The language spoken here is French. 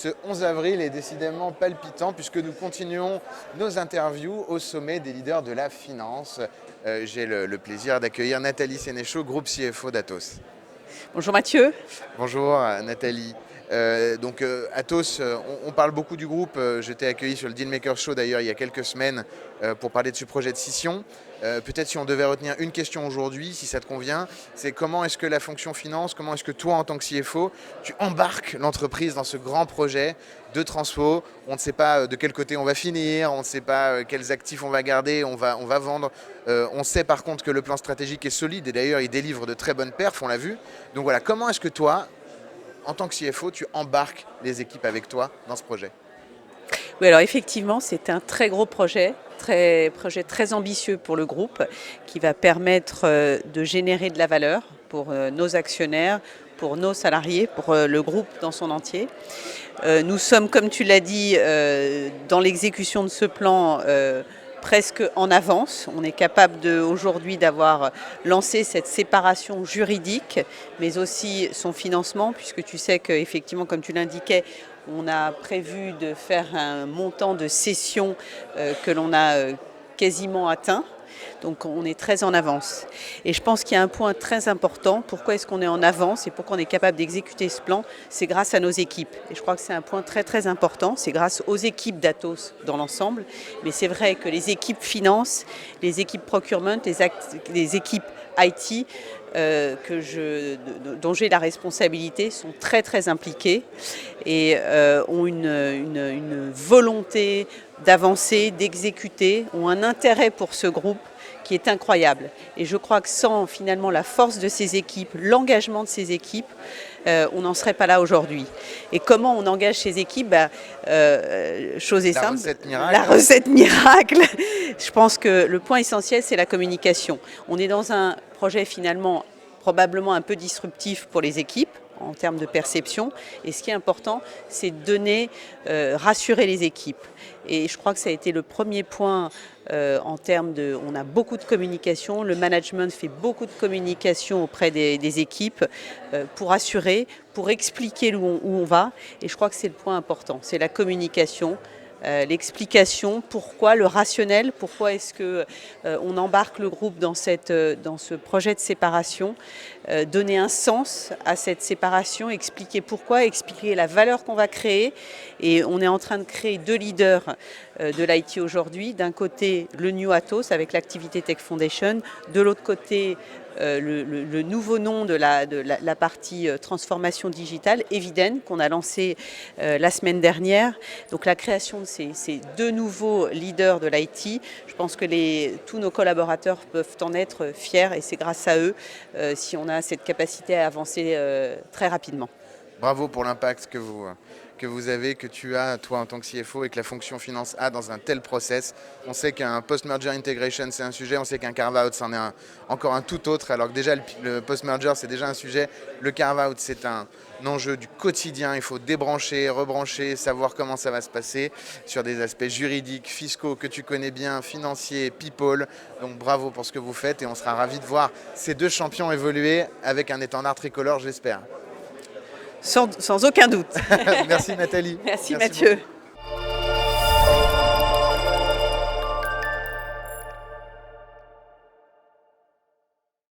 Ce 11 avril est décidément palpitant puisque nous continuons nos interviews au sommet des leaders de la finance. J'ai le plaisir d'accueillir Nathalie Sénéchaud, groupe CFO d'Atos. Bonjour Mathieu. Bonjour Nathalie. Atos, on parle beaucoup du groupe. Je t'ai accueilli sur le Dealmaker Show d'ailleurs il y a quelques semaines pour parler de ce projet de scission. Peut-être si on devait retenir une question aujourd'hui, si ça te convient, c'est comment est-ce que la fonction finance, comment est-ce que toi en tant que CFO, tu embarques l'entreprise dans ce grand projet de transfo. On ne sait pas de quel côté on va finir, on ne sait pas quels actifs on va garder, on va vendre. On sait par contre que le plan stratégique est solide et d'ailleurs il délivre de très bonnes perfs, on l'a vu. Donc voilà, comment est-ce que toi, en tant que CFO, tu embarques les équipes avec toi dans ce projet? Oui, alors effectivement, c'est un très gros projet très ambitieux pour le groupe qui va permettre de générer de la valeur pour nos actionnaires, pour nos salariés, pour le groupe dans son entier. Nous sommes, comme tu l'as dit, dans l'exécution de ce plan presque en avance. On est capable aujourd'hui d'avoir lancé cette séparation juridique, mais aussi son financement, puisque tu sais qu'effectivement, comme tu l'indiquais, on a prévu de faire un montant de cession que l'on a quasiment atteint. Donc on est très en avance. Et je pense qu'il y a un point très important. Pourquoi est-ce qu'on est en avance et pourquoi on est capable d'exécuter ce plan? C'est grâce à nos équipes. Et je crois que c'est un point très important. C'est grâce aux équipes d'Atos dans l'ensemble. Mais c'est vrai que les équipes finance, les équipes procurement, les équipes IT dont j'ai la responsabilité sont très impliquées et ont une volonté d'avancer, d'exécuter, ont un intérêt pour ce groupe qui est incroyable. Et je crois que sans finalement la force de ces équipes, l'engagement de ces équipes, on n'en serait pas là aujourd'hui. Et comment on engage ces équipes? Chose est simple. La recette miracle. Je pense que le point essentiel, c'est la communication. On est dans un projet finalement probablement un peu disruptif pour les équipes en termes de perception. Et ce qui est important, c'est de donner, rassurer les équipes. Et je crois que ça a été le premier point en termes de... On a beaucoup de communication, le management fait beaucoup de communication auprès des équipes pour assurer, pour expliquer où on va. Et je crois que c'est le point important, c'est la communication. L'explication, pourquoi, le rationnel, pourquoi est-ce qu'on embarque le groupe dans ce projet de séparation, donner un sens à cette séparation, expliquer pourquoi, expliquer la valeur qu'on va créer. Et on est en train de créer deux leaders de l'IT aujourd'hui. D'un côté, le New Atos avec l'Activity Tech Foundation, de l'autre côté, le nouveau nom de la partie transformation digitale, Eviden, qu'on a lancé la semaine dernière. Donc la création de ces deux nouveaux leaders de l'IT, je pense que tous nos collaborateurs peuvent en être fiers et c'est grâce à eux si on a cette capacité à avancer très rapidement. Bravo pour l'impact que vous avez, que tu as toi en tant que CFO et que la fonction finance a dans un tel process. On sait qu'un post-merger integration c'est un sujet, on sait qu'un carve-out c'en est encore un tout autre, alors que déjà le post-merger c'est déjà un sujet, le carve-out c'est un enjeu du quotidien, il faut débrancher, rebrancher, savoir comment ça va se passer sur des aspects juridiques, fiscaux que tu connais bien, financiers, people. Donc bravo pour ce que vous faites et on sera ravis de voir ces deux champions évoluer avec un étendard tricolore, j'espère. Sans aucun doute. Merci Nathalie. Merci Mathieu. Beaucoup.